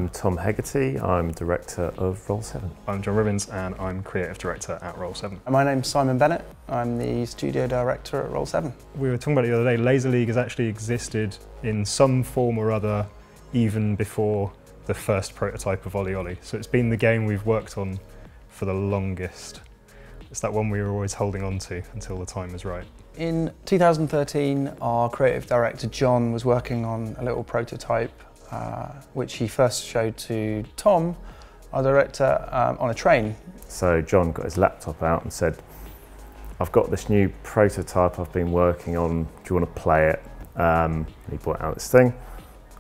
I'm Tom Hegarty, I'm Director of Roll7. I'm John Ribbins and I'm Creative Director at Roll7. My name's Simon Bennett, I'm the Studio Director at Roll7. We were talking about it the other day, Laser League has actually existed in some form or other even before the first prototype of OlliOlli. So it's been the game we've worked on for the longest. It's that one we were always holding on to until the time was right. In 2013, our Creative Director John was working on a little prototype which he first showed to Tom, our director, on a train. So John got his laptop out and said, I've got this new prototype I've been working on, do you want to play it? He brought out this thing,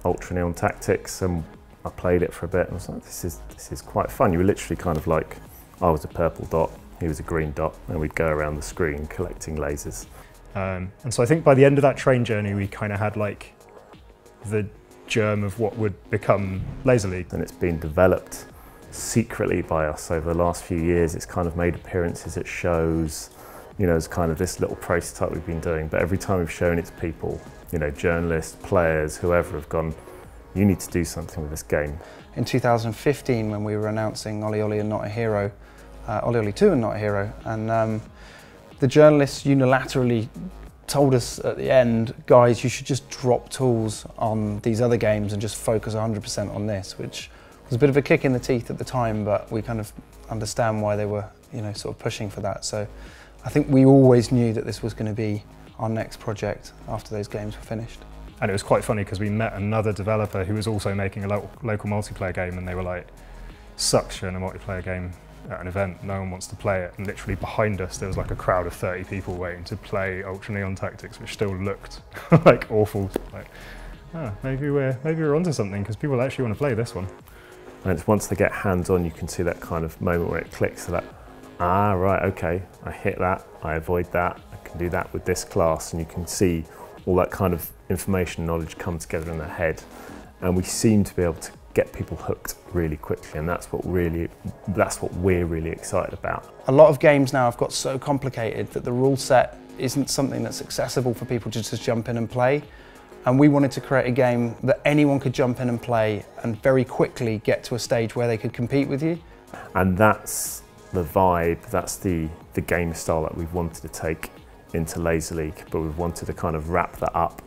Ultra Neon Tactics, and I played it for a bit and I was like, this is quite fun. You were literally kind of like, I was a purple dot, he was a green dot, and we'd go around the screen collecting lasers. And so I think by the end of that train journey, we kind of had like the germ of what would become Laser League. And it's been developed secretly by us over the last few years. It's kind of made appearances at shows, you know, as kind of this little prototype we've been doing. But every time we've shown it to people, you know, journalists, players, whoever have gone, you need to do something with this game. In 2015, when we were announcing OlliOlli and Not a Hero, OlliOlli 2 and Not a Hero, and the journalists unilaterally told us at the end, guys, you should just drop tools on these other games and just focus 100% on this, which was a bit of a kick in the teeth at the time, but we kind of understand why they were, you know, sort of pushing for that. So I think we always knew that this was going to be our next project after those games were finished. And it was quite funny because we met another developer who was also making a local multiplayer game, and they were like, sucks showing a multiplayer game at an event, no one wants to play it. And literally behind us there was like a crowd of 30 people waiting to play Ultra Neon Tactics, which still looked like awful. Like, maybe we're onto something, because people actually want to play this one. And it's once they get hands on, you can see that kind of moment where it clicks, so that, right, okay, I hit that, I avoid that, I can do that with this class, and you can see all that kind of information and knowledge come together in their head. And we seem to be able to get people hooked really quickly, and that's what we're really excited about. A lot of games now have got so complicated that the rule set isn't something that's accessible for people to just jump in and play. And we wanted to create a game that anyone could jump in and play and very quickly get to a stage where they could compete with you. And that's the vibe, that's the game style that we've wanted to take into Laser League, but we've wanted to kind of wrap that up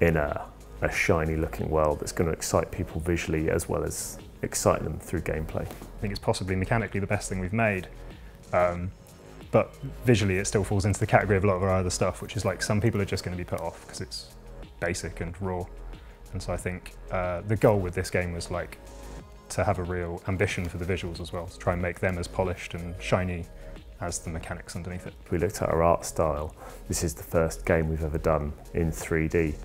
in a shiny looking world that's going to excite people visually as well as excite them through gameplay. I think it's possibly mechanically the best thing we've made, but visually it still falls into the category of a lot of our other stuff, which is like some people are just going to be put off because it's basic and raw. And so I think the goal with this game was like to have a real ambition for the visuals as well, to try and make them as polished and shiny as the mechanics underneath it. We looked at our art style. This is the first game we've ever done in 3D.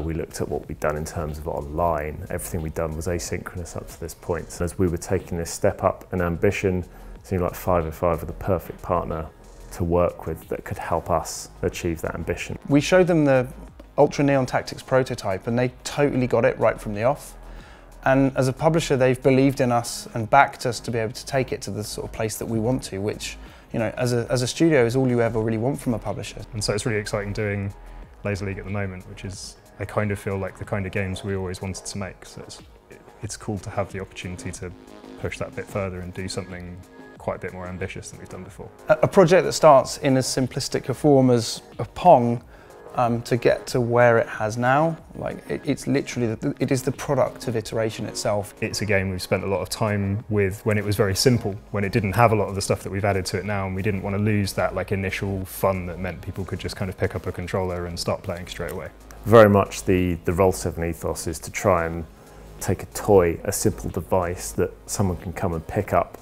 We looked at what we'd done in terms of online. Everything we'd done was asynchronous up to this point. And as we were taking this step up in ambition, it seemed like 505 were the perfect partner to work with that could help us achieve that ambition. We showed them the Ultra Neon Tactics prototype and they totally got it right from the off. And as a publisher, they've believed in us and backed us to be able to take it to the sort of place that we want to, which, you know, as a studio is all you ever really want from a publisher. And so it's really exciting doing Laser League at the moment, which is, I kind of feel like the kind of games we always wanted to make. So it's cool to have the opportunity to push that bit further and do something quite a bit more ambitious than we've done before. A project that starts in as simplistic a form as a Pong to get to where it has now, like it's literally, it is the product of iteration itself. It's a game we've spent a lot of time with when it was very simple, when it didn't have a lot of the stuff that we've added to it now, and we didn't want to lose that like initial fun that meant people could just kind of pick up a controller and start playing straight away. Very much the Roll7 ethos is to try and take a toy, a simple device that someone can come and pick up,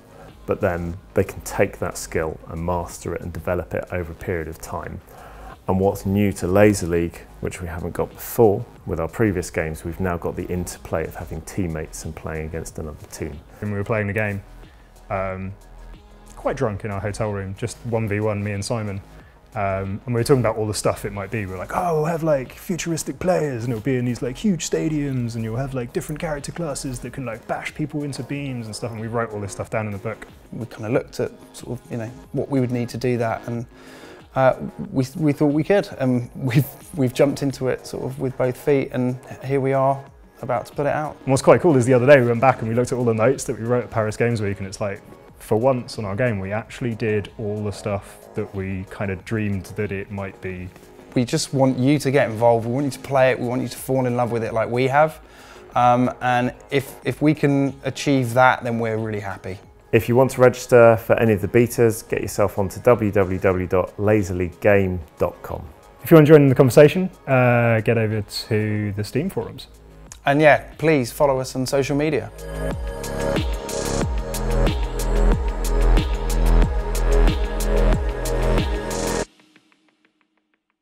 but then they can take that skill and master it and develop it over a period of time. And what's new to Laser League, which we haven't got before with our previous games, we've now got the interplay of having teammates and playing against another team. When we were playing the game, quite drunk in our hotel room, just 1v1, me and Simon. And we were talking about all the stuff it might be. We were like, oh, we'll have like futuristic players and it'll be in these like huge stadiums and you'll have like different character classes that can like bash people into beams and stuff. And we wrote all this stuff down in the book. We kind of looked at sort of, you know, what we would need to do that, and we thought we could, and we've jumped into it sort of with both feet, and here we are about to put it out. And what's quite cool is the other day we went back and we looked at all the notes that we wrote at Paris Games Week, and it's like, for once on our game, we actually did all the stuff that we kind of dreamed that it might be. We just want you to get involved. We want you to play it. We want you to fall in love with it like we have. And if we can achieve that, then we're really happy. If you want to register for any of the betas, get yourself onto www.laserligame.com. If you're enjoying the conversation, get over to the Steam forums. And yeah, please follow us on social media.